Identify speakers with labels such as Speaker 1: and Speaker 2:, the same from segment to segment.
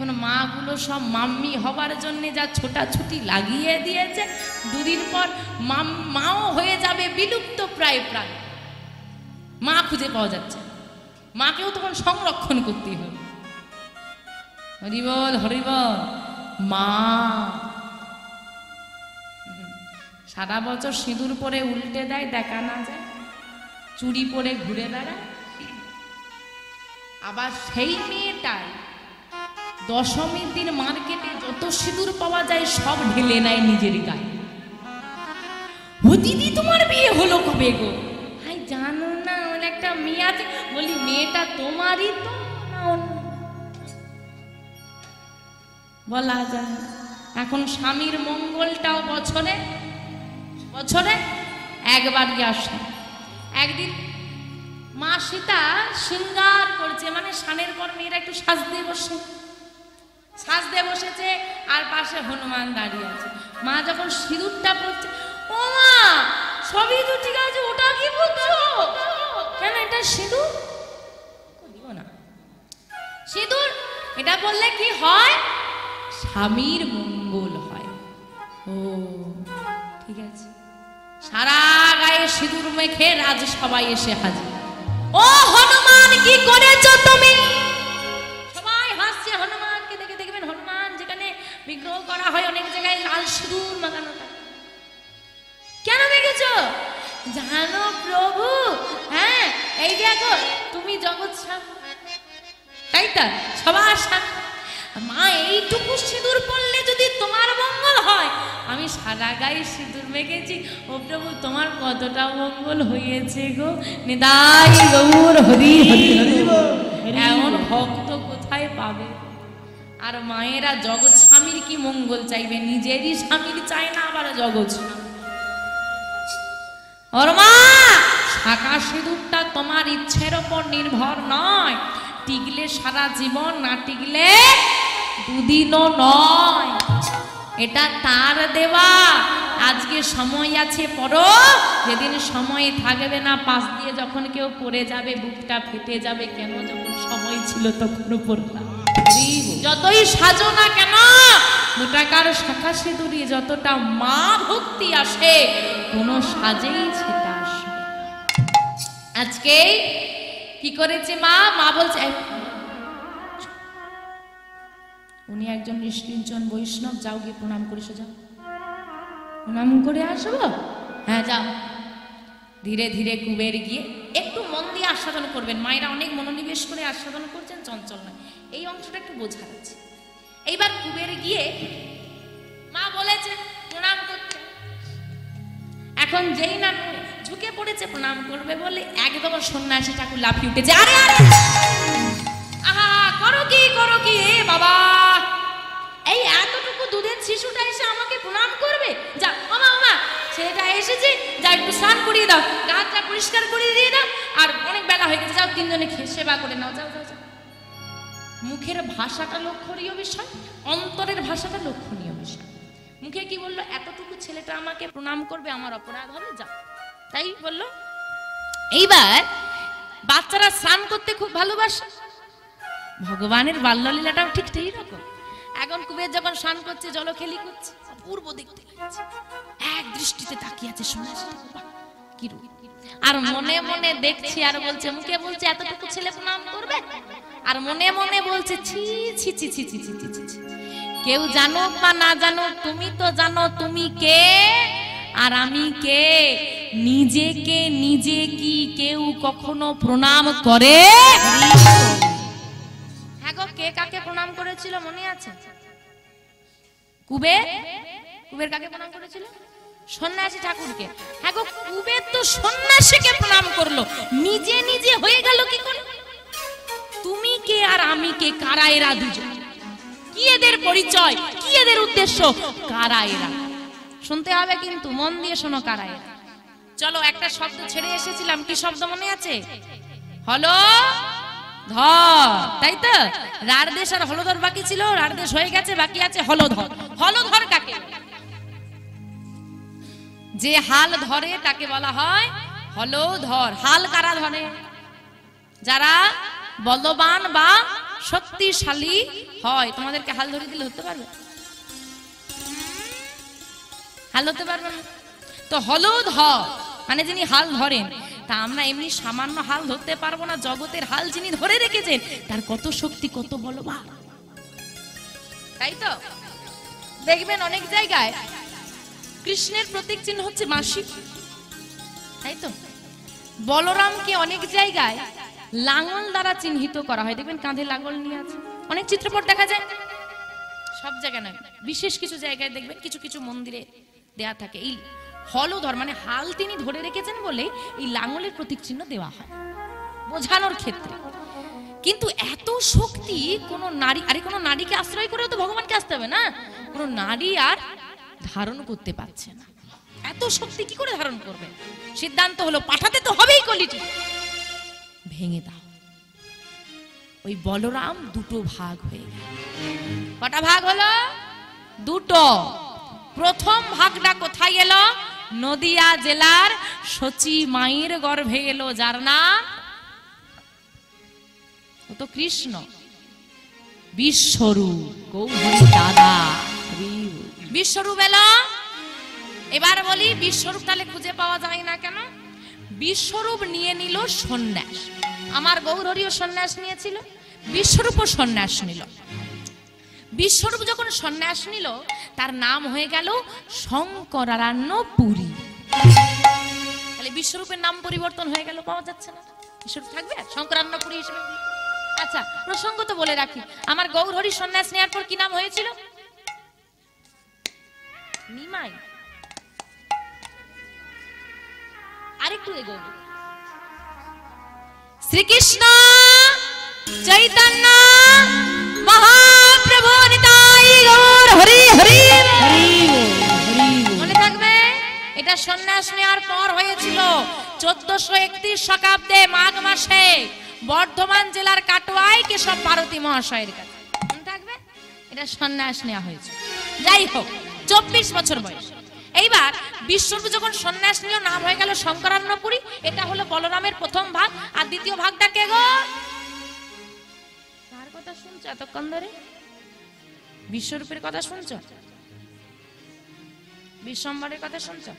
Speaker 1: এখন মাগুলো সব মাম্মি হবার জন্য যা ছোটাছুটি লাগিয়ে দিয়েছে, দুদিন পর মাও হয়ে যাবে বিলুপ্ত প্রায় প্রায়। মা খুঁজে পাওয়া যাচ্ছে, মাকেও তখন সংরক্ষণ করতেই হবে। হরিবল হরিবল। মা সারা বছর সিঁদুর পরে উল্টে দেয়, দেখা না যায়, চুড়ি পরে ঘুরে বেড়ায়। আবার সেই মেয়েটাই দশমীর দিন মার্কেটে যত সিঁদুর পাওয়া যায় সব ঢেলে নেয় নিজের গায়ে। ও দিদি তোমার বিয়ে হলো কবে গো? হাই জানো না, ওর একটা মেয়ে আছে। বলি মেয়েটা তোমারই তো না অন্য? বলা যায়। এখন স্বামীর মঙ্গলটাও বছরে বছরে একবারই আসে। একদিন মা সীতা শৃঙ্গার করছে, মানে স্নানের পর মেয়েরা একটু সাজতে বসেছে, আর পাশে হনুমান দাঁড়িয়ে আছে। মা যখন সিঁদুরটা পড়ছে, ও মা সবই তো ঠিক আছে, ওটা কি বলছো? কেন এটা সিঁদুর? না সিঁদুর এটা বললে কি হয়? স্বামীর মঙ্গল হয়। ও ঠিক আছে। সারা গায়ে সিঁদুর মেখে রাজসভায় এসে হাজির। ও হনুমান কি করেছো তুমি? সবাই হাসছে হনুমানকে দেখে। দেখবেন হনুমান যেখানে বিগ্রহ করা হয় অনেক জায়গায় লাল সিঁদুর মাখানো থাকে। কেন দেখেছো? জানো প্রভু, হ্যাঁ এই দেখো তুমি জগৎ স্বামী, তাই তো সবার সামনে মা এইটুকু সিঁদুর পড়লে যদি তোমার মঙ্গল হয়, আমি সারা গায়ে সিঁদুর মেখেছি, ও প্রভু তোমার কতটা মঙ্গল হয়েছে গো। নিতাই গৌর হরি হরি হরি। এমন ভক্ত কোথায় পাবে? আর মায়েরা জগৎ স্বামীর কি মঙ্গল চাইবে? নিজেরই স্বামীর চায় না, আবার জগৎ স্বামী। ওর মা শাঁখা সিঁদুরটা তোমার ইচ্ছের ওপর নির্ভর নয়, টিকলে সারা জীবন, না টিকলে দুদিনও নয়। এটা তার দেওয়া। আজকে সময় আছে পড়ো, যেদিন সময় থাকবে না পাশ দিয়ে যখন কেউ পড়ে যাবে বুকটা ফেটে যাবে। কেন? যখন সময় ছিল তখনও পড়লাম। যতই সাজো না কেন, মোটাকার শাঁখা সিঁদুরে যতটা মা ভক্তি আসে, কোনো সাজেই সেটা আসে। আজকে কি করেছে মা? মা বলছে উনি একজন নিষ্কিঞ্চন বৈষ্ণব, যাও গিয়ে প্রণাম করে এসো, যাও প্রণাম করে আসবো। হ্যাঁ যাও। ধীরে ধীরে কুবের গিয়ে একটু মন দিয়ে আস্বাদন করবেন। মায়েরা অনেক মনোনিবেশ করে আস্বাদন করছেন, চঞ্চল নয়, এই অংশটা একটু বোঝার আছে। এইবার কুবের গিয়ে মা বলেছে প্রণাম করতে। এখন যেই না ঝুঁকে পড়েছে প্রণাম করবে বলে, একদম সন্ন্যাসী ঠাকুর লাফিয়ে উঠেছে, আরে আরে আহা করো কি এ বাবা, এই এতটুকু দুধের শিশুটা এসে আমাকে প্রণাম করবে? যা মামা ছেলেটা এসেছে, যা একটু স্নান করিয়ে দাও, গাছটা পরিষ্কার করিয়ে দিয়ে দাও, আর অনেক বেলা হয়ে গেছে, যাও তিনজনে সেবা করে নাও, যাও যাও যাও। মুখের ভাষাটা লক্ষণীয় বিষয়, অন্তরের ভাষাটা লক্ষণীয় বিষয়। মুখে কি বললো? এতটুকু ছেলেটা আমাকে প্রণাম করবে, আমার অপরাধ হবে, যাও, তাই বললো। এইবার বাচ্চারা স্নান করতে খুব ভালোবাসে, ভগবানের বাল্যলীলাটাও ঠিক সেই রকম। এখন কুবের যখন স্নান করছে, জলখেলি করছে, অপূর্ব দেখতে লাগছে, এক দৃষ্টিতে তাকিয়ে আছে সন্ন্যাসী কি রূপ। আর মনে মনে দেখছি আর বলছে, মুখে বলছে এতটুকু ছেলে প্রণাম করবে, আর মনে মনে বলছে ছি ছি ছি ছি ছি ছি ছি ছি। কেউ জানুক বা না জানুক, তুমি তো জানো তুমি কে আর আমি কে। নিজেকে নিজে কি কেউ কখনো প্রণাম করে? হ্যাঁ গো, কে কাকে প্রণাম করেছিল মনে আছে? কুবের কাকে প্রণাম করেছিল? সন্ন্যাসী ঠাকুরকে। হ্যাঁ গো, কুবের তো সন্ন্যাসীকে প্রণাম করলো, নিজে নিজে হয়ে গেল কি করে? তুমি কে আর আমি কে? কারা এরা দুজন? কি এদের পরিচয়? কি এদের উদ্দেশ্য? কারা এরা? শুনতে হবে কিন্তু, মন দিয়ে শোনো কারা এরা। চলো, একটা শব্দ ছেড়ে এসেছিলাম, কি শব্দ মনে আছে? হলো ধর, তাই তো? রাড়দেশ আর হলধর বাকি ছিল, রাড়দেশ হয়ে গেছে, বাকি আছে হলধর। হলধর কাকে? যে হাল ধরে তাকে বলা হয় হলধর। হাল কারা ধরে? যারা বলবান বা শক্তিশালী হয়। তোমাদেরকে হাল ধরে দিলে হতে পারবে? হাল ধরতে পারবে না তো হলদ হ মানে যিনি হাল ধরেন, তা আমরা এমনি সামান্য হাল ধরতে পারবো না। জগতের হাল যিনি ধরে রেখেছেন তার কত শক্তি, কত বলবান, তাই তো? দেখবেন অনেক জায়গায় কৃষ্ণের প্রতীক চিহ্ন হচ্ছে মাসি, তাই তো? বলরামকে অনেক জায়গায় লাঙল দ্বারা চিহ্নিত করা হয়, দেখবেন কাঁধে লাঙল নিয়ে আছে। অনেক চিত্রপট দেখা যায়, সব জায়গায় নয়, বিশেষ কিছু জায়গায় দেখবেন কিছু কিছু মন্দিরে দেয়া থাকে। এই হলধর মানে হাল তিনি ধরে রেখেছেন বলে এই লাঙলের প্রতীক চিহ্ন দেওয়া হয় বোঝানোর ক্ষেত্রে। কিন্তু এত শক্তি কোন নারী, আরে কোন নারীকে আশ্রয় করেও তো ভগবানকে আসতে হবে না, কোন নারী আর ধারণ করতে পারছে না। এত শক্তি কি করে ধারণ করবে? সিদ্ধান্ত হলো পাঠাতে তো হবেই, কলিটি ভেঙে দাও। ওই বলরাম দুটো ভাগ হয়ে গেল। কটা ভাগ হলো? দুটো। প্রথম ভাগটা কোথায় এলো? নদিয়া জেলার সচি মায়ের গর্ভে এলো, যার নাম ও তো কৃষ্ণ, বিশ্বরূপ, গৌরী দাদা বিশ্বরূপ এলো। এবার বলি বিশ্বরূপ তাহলে খুঁজে পাওয়া যায় না কেন? বিশ্বরূপ নিয়ে নিল সন্ন্যাস। আমার গৌরীও সন্ন্যাস নিয়েছিল, বিশ্বরূপও সন্ন্যাস নিল। বিশ্বরূপ যখন সন্ন্যাস নিল তার নাম হয়ে গেল শঙ্করারণ্যপুরী। তাহলে বিশ্বরূপের নাম পরিবর্তন হয়ে গেল, পাওয়া যাচ্ছে না। বিশ্বরূপ থাকবে শঙ্করারণ্যপুরী হিসেবে। আচ্ছা, প্রসঙ্গ তো বলে রাখি, আমার গৌরহরি সন্ন্যাস নেওয়ার পর কি নাম হয়েছিল? নিমাই। আরেকটু এগো, শ্রীকৃষ্ণ চৈতন্য মহাপ্রভু নিতাই গৌর হরি হরি হরি। মনে থাকবে এটা সন্ন্যাস নেওয়ার পর হয়েছিল 1431 শতাব্দে মাঘ মাসে বর্ধমান জেলার কাটোয়ায় কেশব ভারতী মহাশয়ের কাছে। মনে থাকবে এটা সন্ন্যাস নেওয়া হয়েছে। যাই হোক, 24 বছর বয়স। এইবার বিশ্বরূপ যখন সন্ন্যাস নিল নাম হয়ে গেল শঙ্করারণ্যপুরী। এটা হলো বলরামের প্রথম ভাগ। আর দ্বিতীয় ভাগটা কে গো? কার কথা শুনছো এতক্ষণ ধরে? বিশ্বরূপের কথা শুনছো? বিশ্বম্বরের কথা শুনছো?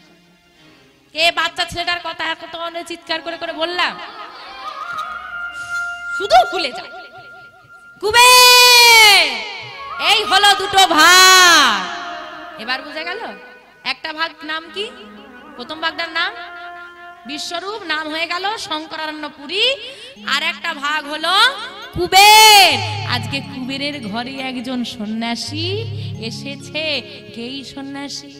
Speaker 1: কে বাচ্চা ছেলেটার কথা এত চিৎকার করে করে বললাম? শুধু খুলে যা কুবের। এই হলো দুটো ভাগ। এবার বুঝে গেল? একটা ভাগ নাম কি? প্রথম ভাগটার নাম বিশ্বরূপ, নাম হয়ে গেল শঙ্করারণ্যপুরী। আর একটা ভাগ হলো কুবের। আজকে কুবেরের ঘরে একজন সন্ন্যাসী এসেছে। কেই সন্ন্যাসী?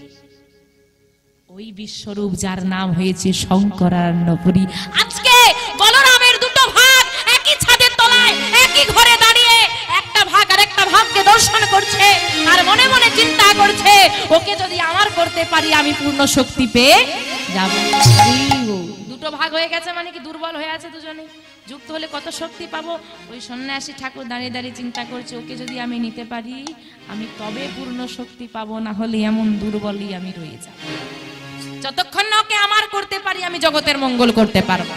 Speaker 1: ওই বিশ্বরূপ, যার নাম হয়েছে শঙ্করারণ্যপুরী। আজকে বলরামের দুটো ভাগ একই ছাদের তলায় একই ঘরে দাঁড়িয়ে একটা ভাগ আর একটা ভাগকে দর্শন করছে আর মনে মনে চিন্তা করছে, ওকে যদি আমার করতে পারি আমি পূর্ণ শক্তি পেয়ে যাব। দুটো ভাগ হয়ে গেছে মানে কি দুর্বল হয়ে আছে দুজনে, যুক্ত হলে কত শক্তি পাবো। ওই সন্ন্যাসী ঠাকুর দাঁড়িয়ে দাঁড়িয়ে চিন্তা করছে, ওকে যদি আমি নিতে পারি আমি তবে পূর্ণ শক্তি পাবো, না হলে এমন দুর্বলই আমি রয়ে যাব। যতক্ষণ না ওকে আমার করতে পারি আমি জগতের মঙ্গল করতে পারবো।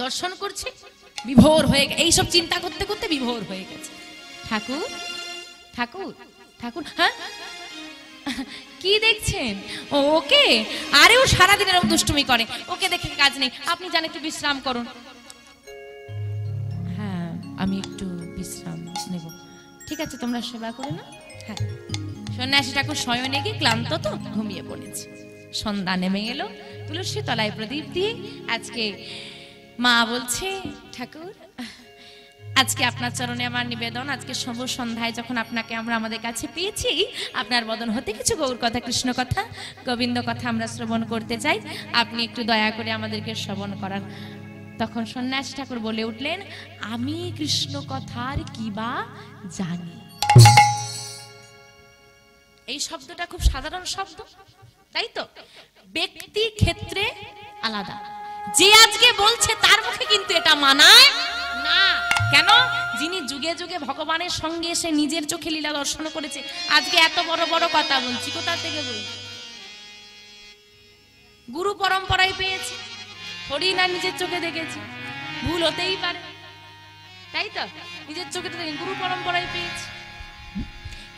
Speaker 1: দর্শন করছে, বিভোর হয়ে গেছে। এইসব চিন্তা করতে করতে বিভোর হয়ে গেছে। ঠাকুর ঠাকুর ঠাকুর, হ্যাঁ কি দেখছেন? ওকে? আরে ও সারাদিন এরকম দুষ্টুমি করে, ওকে দেখে কাজ নেই, আপনি যান একটু বিশ্রাম করুন। হ্যাঁ আমি একটু বিশ্রাম নেব। ঠিক আছে, তোমরা সেবা করে না। হ্যাঁ। সন্ন্যাসী ঠাকুর শয়নে গিয়ে ক্লান্ত তো ঘুমিয়ে পড়েছে। সন্ধ্যা নেমে এলো, তুলসী তলায় প্রদীপ দিয়ে আজকে মা বলছে, ঠাকুর আজকে আপনার চরণে আমার নিবেদন, আজকে শুভ সন্ধ্যায় যখন আপনাকে আমরা আমাদের কাছে পেয়েছি, আপনার বদন হতে কিছু গৌর কথা, কৃষ্ণ কথা, গোবিন্দ কথা আমরা শ্রবণ করতে চাই, আপনি একটু দয়া করে আমাদেরকে শ্রবণ করান। তখন সন্ন্যাসী ঠাকুর বলে উঠলেন, আমি কৃষ্ণ কথার কি বা জানি। এই শব্দটা খুব সাধারণ শব্দ, তাই তো? ব্যক্তি ক্ষেত্রে আলাদা। যে আজকে বলছে তার মুখে কিন্তু এটা মানায় না। কেন? যিনি যুগে যুগে ভগবানের সঙ্গে এসে নিজের চোখে লীলা দর্শন করেছে, আজকে এত বড় বড় কথা বলছি। কোথা থেকে বলছি? গুরু পরম্পরায় পেয়েছি, হরি না নিজের চোখে দেখেছি। ভুল হতেই পারে, তাই তো নিজের চোখে গুরু পরম্পরায় পেয়েছি,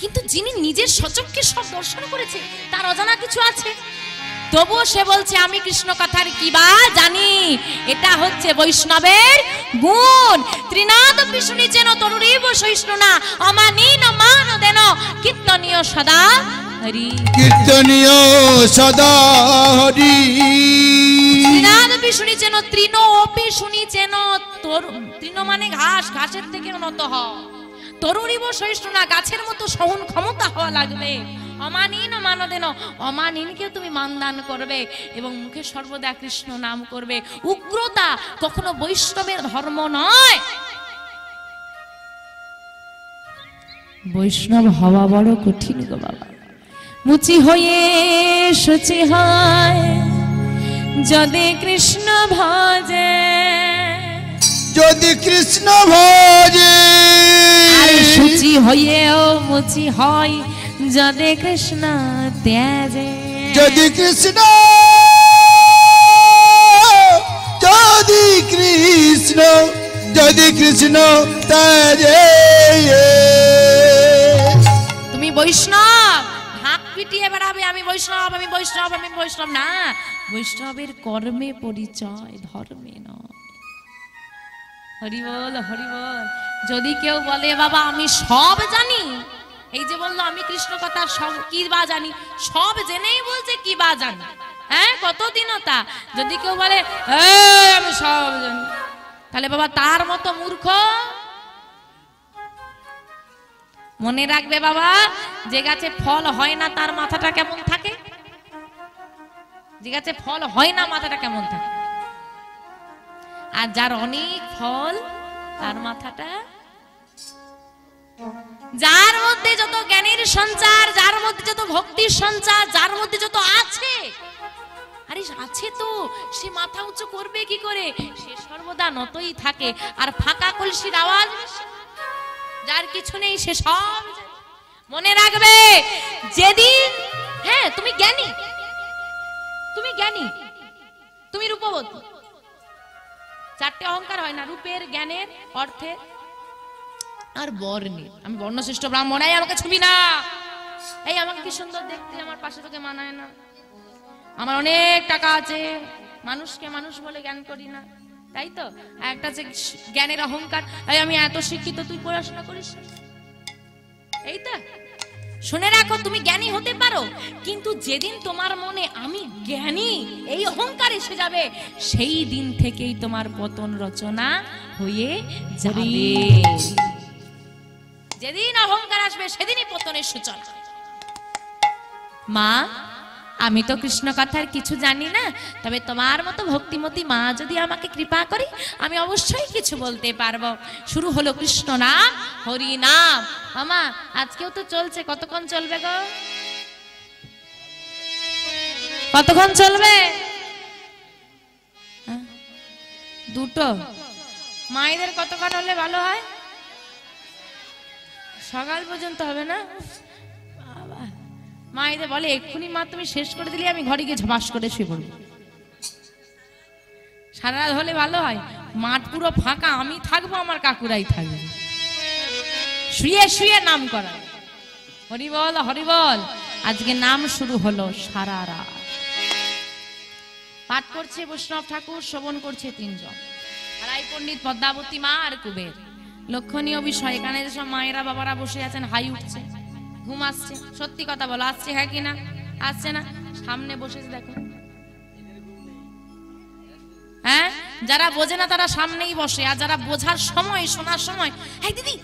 Speaker 1: কিন্তু যিনি নিজের সচক্ষে সব দর্শন করেছে তার অজানা কিছু আছে, তবুও সে বলছে আমি কৃষ্ণ কথার কি বা জানি। এটা হচ্ছে বৈষ্ণবের গুণ। ত্রিনাদ বিষ্ণু যেন তরুরীব সহিষ্ণু না অমানীন মান দেন কীর্তনীয় সদা হরি,
Speaker 2: কীর্তনীয় সদা হরি।
Speaker 1: ত্রিনাদ বিষ্ণু যেন তৃণ অপি শুনি যেন তৃণ মানে ঘাস, ঘাসের থেকে উন্নত হও, তরুরীব সহিষ্ণু না গাছের মতো সহন ক্ষমতা হওয়া লাগবে। অমানীন মানদেন, অমানীনকে তুমি মানদান করবে এবং মুখে সর্বদা কৃষ্ণ নাম করবে। উগ্রতা কখনো বৈষ্ণবের ধর্ম নয়। বৈষ্ণব হওয়া বড় কঠিন গো বাবা। মুচি হয়ে শুচি হয় যদি কৃষ্ণ ভজে,
Speaker 2: যদি কৃষ্ণ ভজে,
Speaker 1: আর শুচি হয়েও মুচি হয় যদি কৃষ্ণ ত্যাজে,
Speaker 2: যদি কৃষ্ণ, যদি কৃষ্ণ, যদি কৃষ্ণ ত্যাজে।
Speaker 1: তুমি বৈষ্ণব ঢাক পিটিয়ে বেড়াবে আমি বৈষ্ণব, আমি বৈষ্ণব, আমি বৈষ্ণব না। বৈষ্ণবের কর্মে পরিচয়, ধর্মে নয়। হরি বল, হরি বল। যদি কেউ বলে বাবা আমি সব জানি, এই যে বললো আমি কৃষ্ণ কথা সব কি বা জানি, সব জেনেই বলছে কি বা জানি, হ্যাঁ কতদিনতা। যদি কেউ বলে আমি সব জানি, তাহলে বাবা তার মতো মূর্খ। মনে রাখবে বাবা, যে গাছে ফল হয় না তার মাথাটা কেমন থাকে, যে গাছে ফল হয় না মাথাটা কেমন থাকে, আর যার অনেক ফল তার মাথাটা, যার মধ্যে যত জ্ঞানের সঞ্চার, যার মধ্যে যত ভক্তির সঞ্চার, যার মধ্যে যত আছে, আরে আছে তো সে মাথা উঁচু করবে কি করে, সে সর্বদা নতই থাকে। আর ফাঁকা কলসির আওয়াজ যার কিছু নেই সে সব মনে রাখবে। যেদিন হ্যাঁ তুমি জ্ঞানী, তুমি জ্ঞানী, তুমি রূপবতী, চারটে অহংকার হয় না, রূপের, জ্ঞানের, অর্থের আর বর্ণের। আমি বর্ণশ্রেষ্ঠ ব্রাহ্মণ, এই আমাকে ছবি না, এই আমাকে কি সুন্দর দেখতে, আমার পাশে তোকে মানায় না, আমার অনেক টাকা আছে, মানুষকে মানুষ বলে জ্ঞান করি না, তাই তো। একটা যে জ্ঞানের অহংকার, এই আমি এত শিক্ষিত তুই পড়াশোনা করিস, এই তো। শুনে রাখো তুমি জ্ঞানী হতে পারো, কিন্তু যেদিন তোমার মনে আমি জ্ঞানী এই অহংকার এসে যাবে, সেই দিন থেকেই তোমার পতন রচনা হয়ে যাবে। যেদিন অহংকার আসবে সেদিনই পতনের সূচনা। মা আমি তো কৃষ্ণ কথার কিছু জানি না, তবে তোমার মতো ভক্তিমতী মা যদি আমাকে কৃপা করে আমি অবশ্যই কিছু বলতে পারবো। শুরু হলো কৃষ্ণ নাম, হরি নাম। মামা আজকেও তো চলছে, কতক্ষণ চলবে গো, কতক্ষণ চলবে? দুটো। মায়েদের কতক্ষণ হলে ভালো হয়? সকাল পর্যন্ত হবে না? মায়েদের বলে এক্ষুনি মা তুমি শেষ করে দিলে আমি ঘরে গিয়ে ঝাপাস করে শুয়ে পড়ব। সারা রাত হলে ভালো হয়, মাঠ পুরো ফাঁকা, আমি থাকবো আমার কাকুরাই থাকবে, শুয়ে শুয়ে নাম করা। হরি বল, হরি বল। আজকে নাম শুরু হলো সারা রাত। পাঠ করছে বৈষ্ণব ঠাকুর, শ্রবণ করছে তিনজন, রায় পণ্ডিত, পদ্মাবতী মা আর কুবের। লক্ষণীয় বিষয়, এখানে যেসব মায়েরা বাবারা বসে আছেন হাই উঠছে, ঘুম আসছে, সত্যি কথা বলো আসছে হ্যাঁ কি না? আসছে না? সামনে বসেছে দেখো, হ্যাঁ যারা বোঝে না তারা সামনেই বসে, আর যারা বোঝার সময়, শোনার সময়, হ্যাঁ দিদি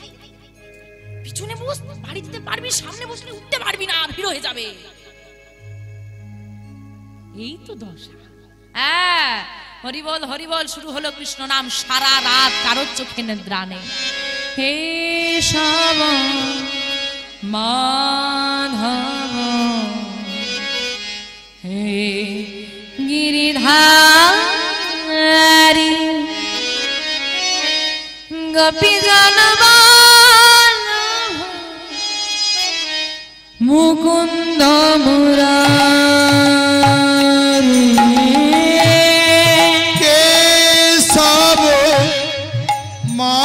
Speaker 1: পিছনে বস, বাড়ি দিতে পারবি, সামনে বসলে উঠতে পারবি না, ভিড় হয়ে যাবে। এই তো দশা। হ্যাঁ হরি বল, হরি বল। শুরু হলো কৃষ্ণ নাম, সারা রাত কারোর চোখে নিদ্রা নেই। হে সব মাধব হে গিরিধারী গোপী জনবল্লভ মুকুন্দ মুরারি
Speaker 2: কেশব মা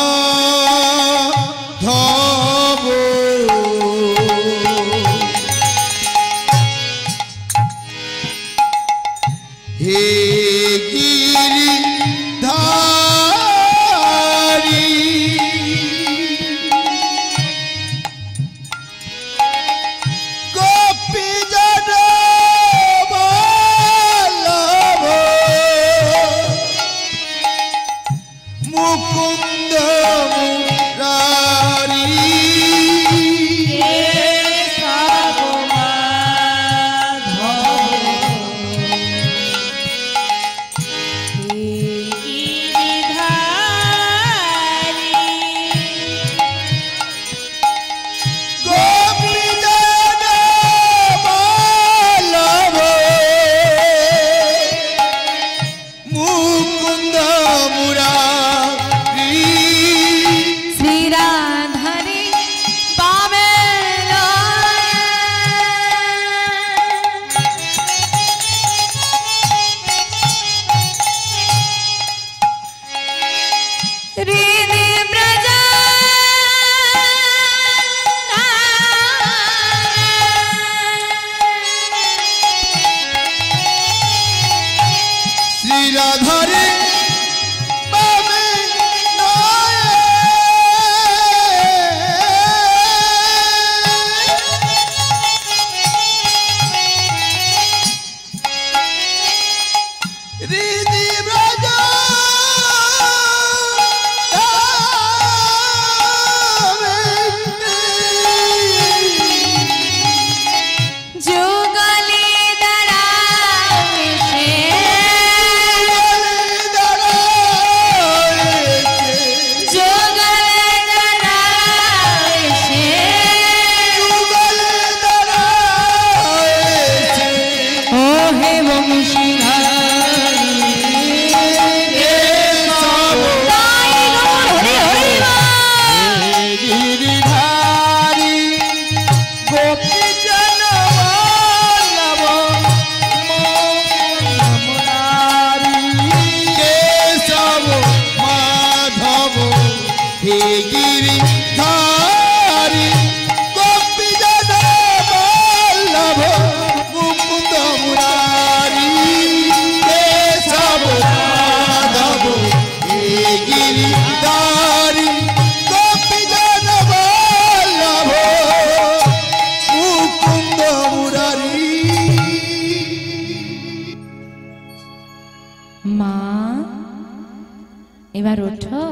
Speaker 1: এবার ওঠো,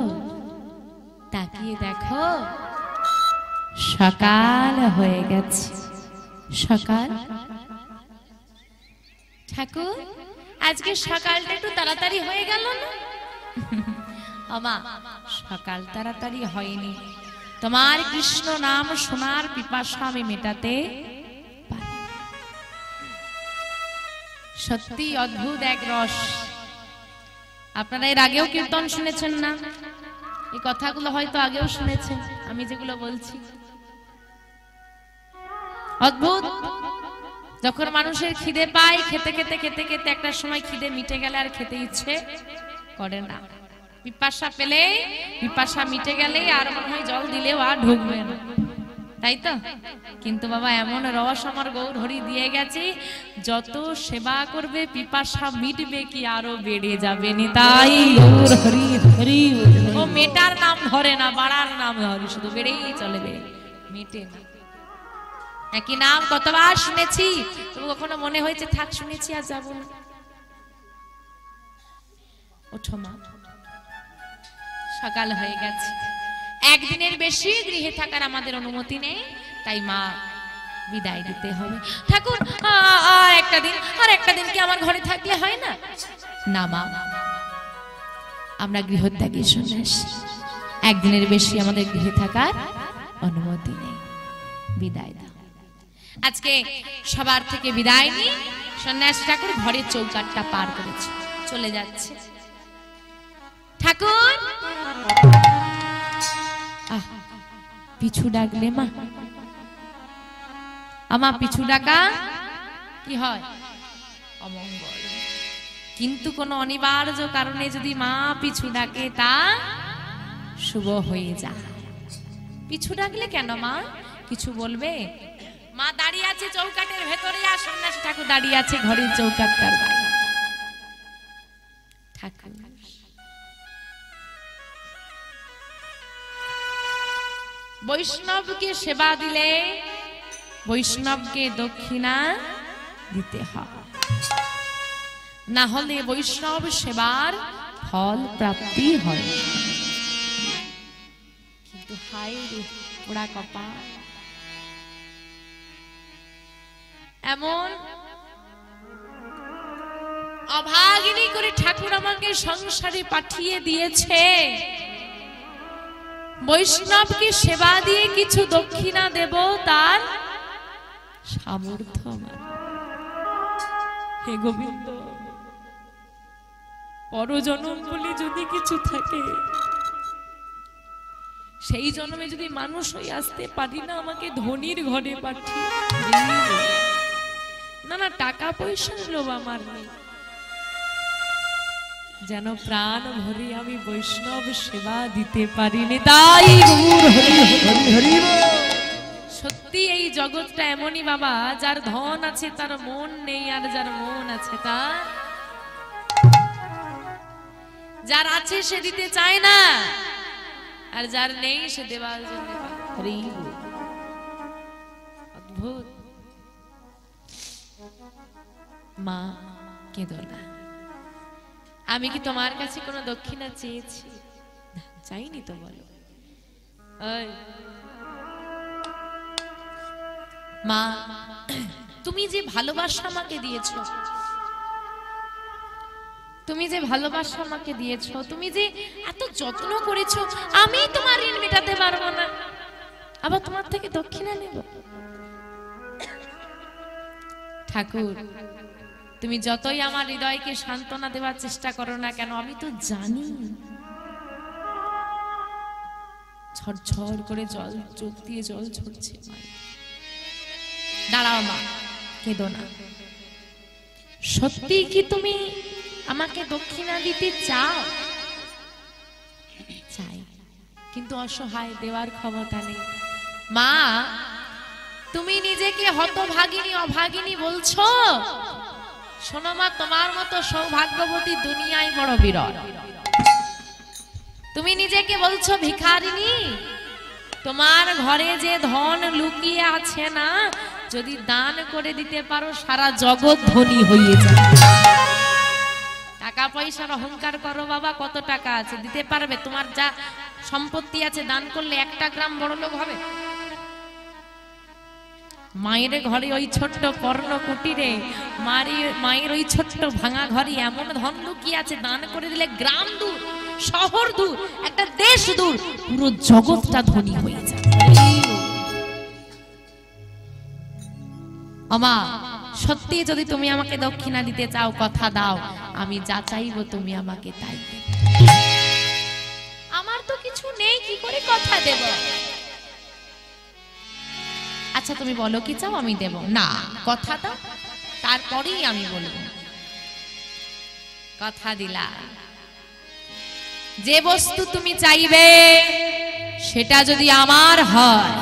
Speaker 1: তাকিয়ে দেখো সকাল হয়ে গেছে। সকাল ঠাকুর, আজকে সকালটা একটু তাড়াতাড়ি হয়ে গেল না? আমা, সকাল তাড়াতাড়ি হয়নি, তোমার কৃষ্ণ নাম শোনার পিপাসা আমি মেটাতে পারি। সত্যি অদ্ভুত এক রস। আপনারা এর আগেও কীর্তন শুনেছেন না? এই কথাগুলো হয়তো আগেও শুনেছেন, আমি যেগুলো বলছি। অদ্ভুত। যখন মানুষের খিদে পায়, খেতে খেতে খেতে খেতে একটা সময় খিদে মিটে গেলে আর খেতে ইচ্ছে করে না। পিপাসা পেলে, পিপাসা মিটে গেলে আর মনে হয় জল দিলেও আর ঢুকবে না, তাই তো? কিন্তু বাবা এমন রস আমার গৌর হরি দিয়ে গেছে, যত সেবা করবে পিপাসা মিটবে কি আরো বেড়ে যাবে। তাই গৌর হরি হরি, ও মেটার নাম ধরে না, বাড়ার নাম ধরে, শুধু বেড়েই চলবে, মেটে না। একই নাম কতবার শুনেছি, তবু কখনো মনে হয়েছে থাক শুনেছি আর যাব না। ওঠো মা, সকাল হয়ে গেছে। একদিনের বেশি গৃহে থাকার আমাদের অনুমতি নেই, তাই মা বিদায় দিতে হবে। ঠাকুর আর একটা দিন, আর একটা দিন কি আমার ঘরে থাকলে হয় না? না মা, আমরা গৃহত্যাগী সন্ন্যাসী, একদিনের বেশি আমাদের গৃহে থাকার অনুমতি নেই। বিদায় দাও। আজকে সবার থেকে বিদায় নিয়ে সন্ন্যাসী ঠাকুর ঘরের চৌকাঠটা পার করেছে, চলে যাচ্ছে। ঠাকুর পিছু ডাকলে মা, আমার পিছু ডাকা কি হয়? অমঙ্গল। কিন্তু কোনো অনিবার্য কারণে যদি মা পিছু ডাকে তা শুভ হয়ে যায়। পিছু ডাকলে কেন মা? কিছু বলবে? মা দাঁড়িয়ে আছে চৌকাঠের ভেতরে, আর সন্ন্যাসী ঠাকুর দাঁড়িয়ে আছে ঘরের চৌকাঠটার বাইরে। ঠাকুর বৈষ্ণবকে সেবা দিলে বৈষ্ণবকে দক্ষিণা দিতে হয়, না হলে বৈষ্ণব সেবার ফল প্রাপ্তি হয়। কিন্তু হায় রে পোড়া কপাল, এমন অভাগিনী করে ঠাকুর আমাকে সংসারে পাঠিয়ে দিয়েছে, বৈষ্ণবকে সেবা দিয়ে কিছু দক্ষিণা দেব তার সামর্থ্য আমার। হে গোবিন্দ, পরজন্ম বলে যদি কিছু থাকে, সেই জন্মে যদি মানুষ হয়ে আসতে পারি না, আমাকে ধনীর ঘরে পাঠিয়ে। না না, টাকা পয়সার লোভ আমার নেই, যেন প্রাণ ভরে আমি বৈষ্ণব সেবা দিতে পারিনি। তাই সত্যি এই জগৎটা এমনই বাবা, যার ধন আছে তার মন নেই, আর যার মন আছে তার, যার আছে সে দিতে চায় না, আর যার নেই সে দেওয়ার জন্য অদ্ভুত। মা কেঁদো না, আমি কি তোমার কাছে কোনো দক্ষিণা চেয়েছি? চাইনি তো, বলো। মা, তুমি যে ভালোবাসা আমাকে দিয়েছো, তুমি যে ভালোবাসা আমাকে দিয়েছো, তুমি যে এত যত্ন করেছো, আমি তোমার ঋণ মেটাতে পারবো না, আবার তোমার থেকে দক্ষিণা নেব? ঠাকুর, তুমি যতই আমার হৃদয়কে সান্ত্বনা দেওয়ার চেষ্টা করো না কেন, আমি তো জানি ঝরঝর করে জল, চোখ দিয়ে জল ঝরছে। দাঁড়াও মা, কেঁদো না। সত্যি কি তুমি আমাকে দক্ষিণা দিতে চাও? চাই, কিন্তু অসহায়, দেওয়ার ক্ষমতা নেই। মা, তুমি নিজেকে হতভাগিনী অভাগিনী বলছো? শোনো মা, তোমার মতো সৌভাগ্যবতী দুনিয়ায় বড় বিরল। তুমি নিজেকে বলছো ভিখারিনী, তোমার ঘরে যে ধন লুকিয়ে আছে না, যদি দান করে দিতে পারো সারা জগৎ ধনী হয়ে যায়। টাকা পয়সার অহংকার করো বাবা, কত টাকা আছে দিতে পারবে? তোমার যা সম্পত্তি আছে দান করলে 1 গ্রাম বড় লোক হবে? মায়ের ঘরে ওই ছোট্ট কর্ণ কুটিরে মায়ের ওই ছোট্ট ভাঙা ঘরে এমন ধন লুকিয়ে আছে, দান করে দিলে গ্রাম দূর, শহর দূর, একটা দেশ দূর, পুরো জগৎটা ধনী হয়ে যায়। আমা সত্যি যদি তুমি আমাকে দক্ষিণা দিতে চাও, কথা দাও, আমি যা চাইবো তুমি আমাকে তাই দেবে। আমার তো কিছু নেই, কি করে কথা দেব? আচ্ছা তুমি বলো কি চাও, আমি দেব। না, কথা দাও, তারপরেই আমি বলবো। কথা দিলা, যে বস্তু তুমি চাইবে সেটা যদি আমার হয়,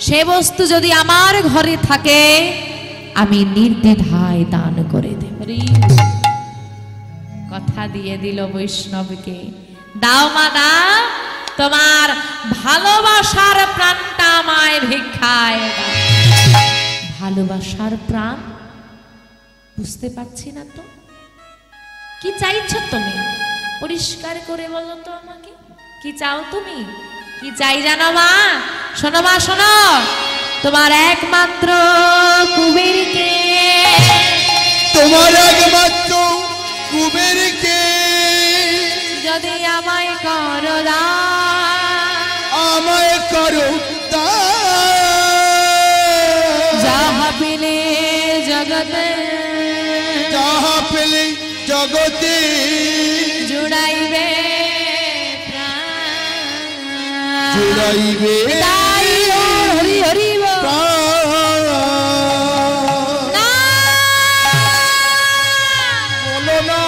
Speaker 1: সে বস্তু যদি আমার ঘরে থাকে, আমি নির্দ্বিধায় দান করে দেব। কথা দিয়ে দিল বৈষ্ণবকে। দাও মা দাও, তোমার ভালোবাসার প্রাণটা আমায় ভিক্ষায় দাও। ভালোবাসার প্রাণ বুঝতে পারছি না তো, কি চাইছো তুমি? পরিষ্কার করে বলো তো আমাকে, কি চাও তুমি? কি চাই জানো মা? শোনো মা, শোনো, তোমার একমাত্র কুবেরকে,
Speaker 2: তোমার একমাত্র কুবেরকে
Speaker 1: যদি আমায় করো দান,
Speaker 2: আমায় করো দান।
Speaker 1: যাহা পেলে জগতে,
Speaker 2: যাহা পেলে জগতে
Speaker 1: জুড়াইবে প্রাণ,
Speaker 2: জুড়াইবে
Speaker 1: তাই হরি হরি বল।
Speaker 2: প্রাণ।
Speaker 1: না,
Speaker 2: বলো না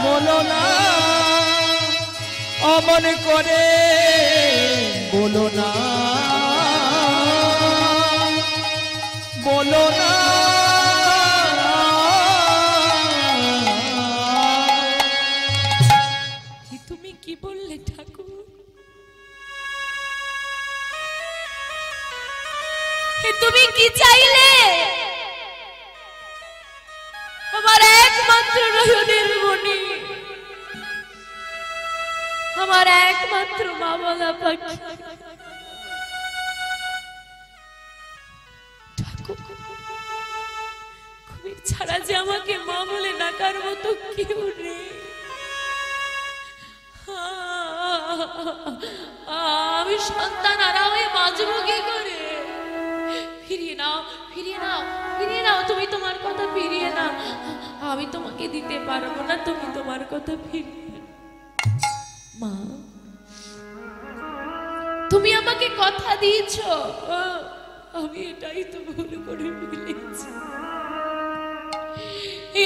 Speaker 2: বলো না অমন করে, বলো না বলো না।
Speaker 1: তুমি কি বললে ঠাকুর? তুমি কি চাইলে? আমার একমাত্র নয়নের মণি, আমার একমাত্র মা বলা পাখি ঠাকুর, কুমির ছাড়া যে আমাকে মা বলে ডাকার মতো কেউ নেই। আমি সন্তান হারা হয়ে বাঁচবো কি করে? ফিরিয়ে নাও, ফিরিয়ে নাও, ফিরিয়ে নাও, তুমি তোমার কথা ফিরিয়ে নাও। আমি তোমাকে দিতে পারবো না, তুমি তোমার কথা ফিরিয়ে নাও। মা, তুমি আমাকে কথা দিয়েছো, আমি এটাই তো ভুল করে ফেলেছি।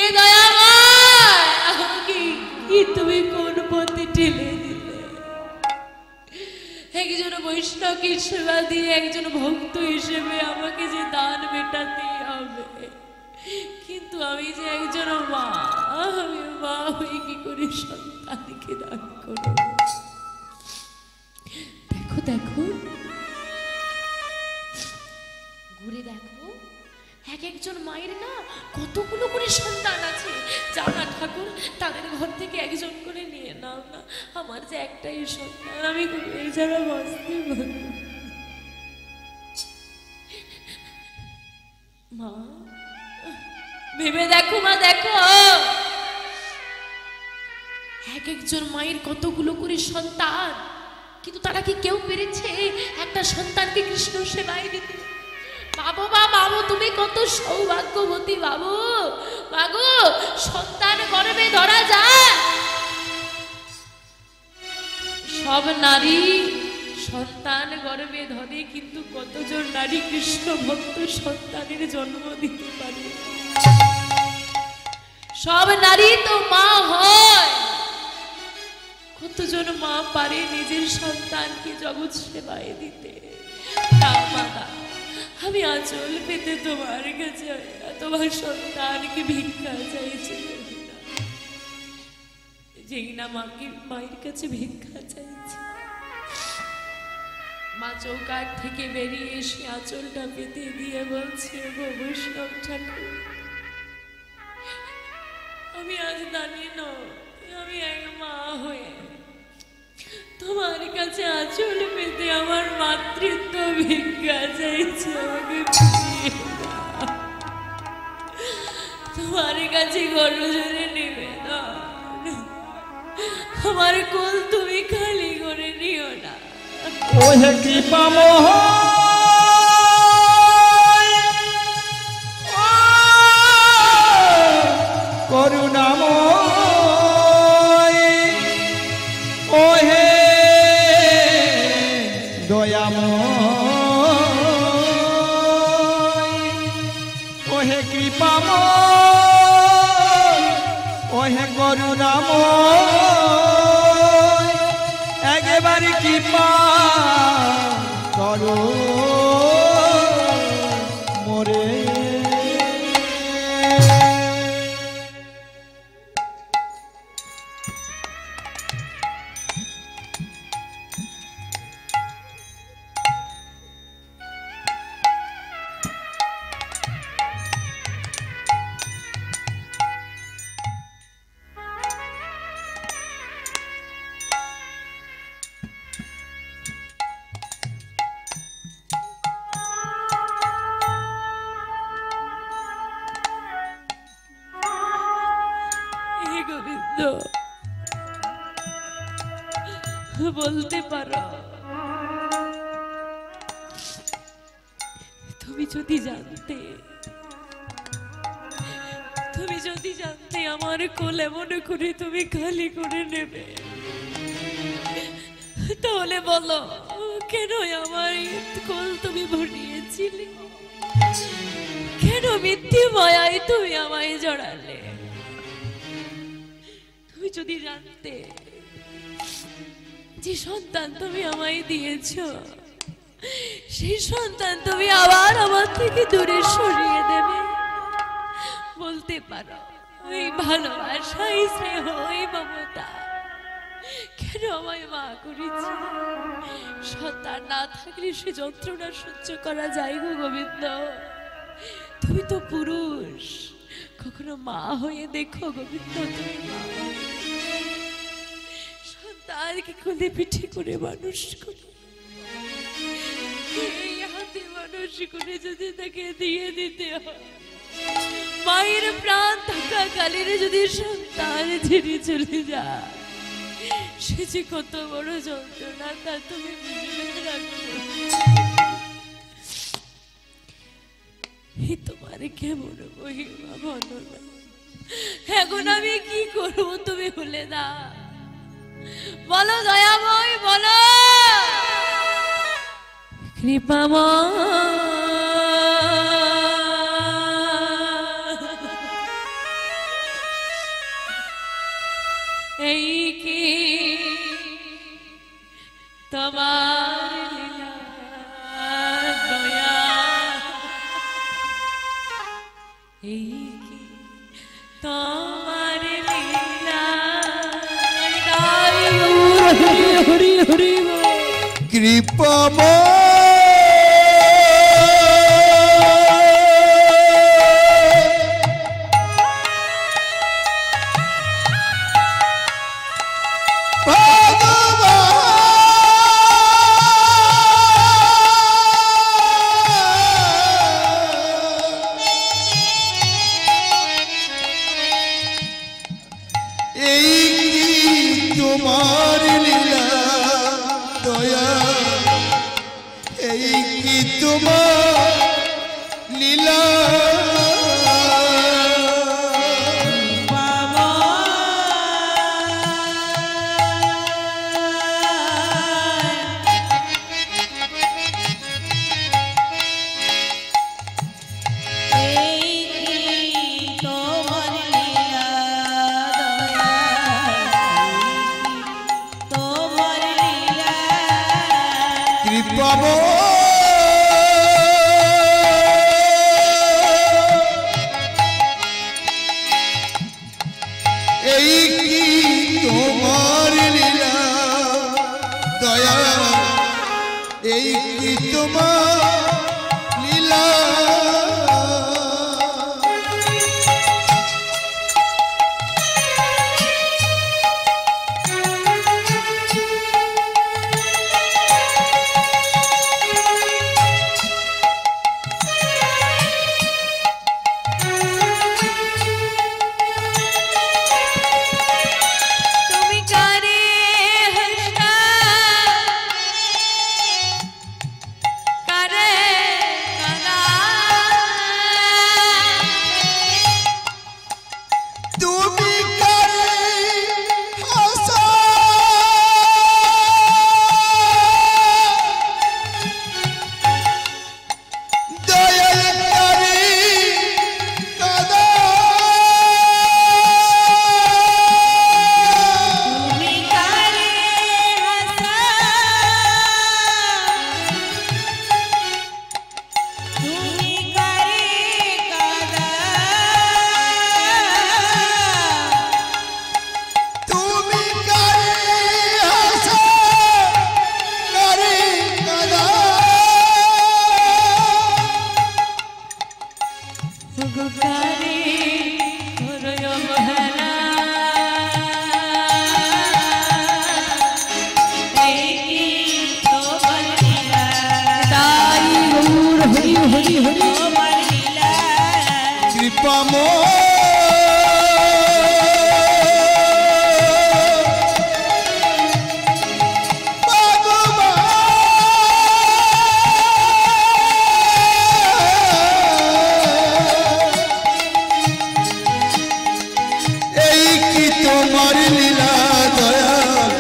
Speaker 1: এ দয়াময়, আমাকে কি তুমি কোন পথে ঠেলে দিলে? একজন বৈষ্ণবকে সেবা দিয়ে একজন ভক্ত হিসেবে আমাকে যে দান মেটাতেই হবে, কিন্তু আমি যে একজন মা, আমি মা হয়ে কি করে সন্তানকে দান করব? দেখো দেখো, ঘুরে দেখো, এক একজন মায়ের না কতগুলো করে সন্তান আছে। যাও না ঠাকুর, তাদের ঘর থেকে একজন করে নিয়ে নাও না, আমার যে একটাই সন্তান, আমি কুবের ছাড়া বাঁচতে পারবো না। মা, ভেবে দেখো মা, দেখো, এক একজন মায়ের কতগুলো করে সন্তান, কিন্তু তারা কি কেউ পেরেছে একটা সন্তানকে কৃষ্ণ সেবায় দিতে? বাবু বা বাবু, তুমি কত সৌভাগ্যবতী বাবু। বাবু, সন্তান গর্ভে ধরা যায়। সব নারী সন্তান গর্ভে ধরে, কিন্তু কতজন নারী কৃষ্ণ ভক্ত সন্তানের জন্ম দিতে পারে? সব নারী তো মা হয়, কতজন মা পারে নিজের সন্তানকে জগৎ সেবায় দিতে? আমি আঁচল পেতে তোমার কাছে তোমার সন্তানকে ভিক্ষা চাইছি, যেই না মায়ের কাছে ভিক্ষা চাইছি। মা চৌকাঠ থেকে বেরিয়ে এসে আঁচলটা পেতে দিয়ে বলছে, গো বৈষ্ণব ঠাকুর, আমি আজ দাঁড়িয়ে নই, আমি এক মা হয়ে তোমার কাছে আঁচল পেতে আমার মাতৃত্ব ভিক্ষা চাইছে, আমাকে ফিরিয়ে দাও। তোমার কাছে গরজনে নেবে না, আমার কোল তুমি খালি করে নিও না।
Speaker 2: ওহে কৃপামোহ করুণাময়, ওহে দয়াময়, ওহে কৃপাময়, ওহে করুণাময়, একেবারে কৃপা করো মোরে।
Speaker 1: গোবিন্দ, বলতে পারো, তুমি যদি জানতে, তুমি যদি জানতে আমার কোল এমন করে তুমি খালি করে নেবে, তাহলে বলো কেন আমার কোল তুমি ভরিয়েছিলে, কেন মিথ্যে মায়ায় তুমি আমায় জড়ালে। তুমি যদি জানতে যে সন্তান তুমি আমায় দিয়েছ, সেই সন্তান তুমি আবার আমার থেকে দূরে সরিয়ে দেবে, বলতে পারো ওই ভালোবাসা, এই স্নেহ, ওই মমতা কেন আমায় মা করেছে। সন্তান না থাকলে সে যন্ত্রণা সহ্য করা যায় গো গোবিন্দ। তুমি তো পুরুষ, কখনো মা হয়ে দেখো গোবিন্দ, তুমি মা সন্তানকে কোলে পিঠে করে মানুষ করে, এই হাতে মানুষ করে যদি তাকে দিয়ে দিতে হয়, মায়ের প্রাণ থাকা কালের যদি সন্তান ছেড়ে চলে যায়, সে যে কত বড় যন্ত্রণা তা তুমি বুঝবে রাখো। তোমার কেমন মহিমা বলো না, এখন আমি কি করবো তুমি বলে দাও, বলো দয়াময়, বলো কৃপাময়। এই কি তোমার লীলা দয়া, এই কি তোমার লীলা, হরি হরি
Speaker 2: কৃপাময় এই
Speaker 3: তোমার লীলা
Speaker 1: তুমি কারে হাসা কারে কানা
Speaker 3: তুমি কারে হাসা দয়াল কারে কাদা
Speaker 1: তুমি কারে হাসা তুমি কারে কানা
Speaker 3: তুমি কারে হাসা কারে কাদা
Speaker 1: কারে করয় মহলা এই কি তোমার লীলা তাই গৌর হরি হরি হরি তোমার লীলা
Speaker 3: কৃপাময় এই কি তোমার লীলা দয়াল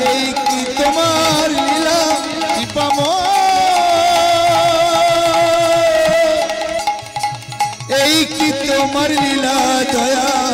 Speaker 3: এই কি তোমার লীলা কৃপাময় এই কি তোমার লীলা দয়াল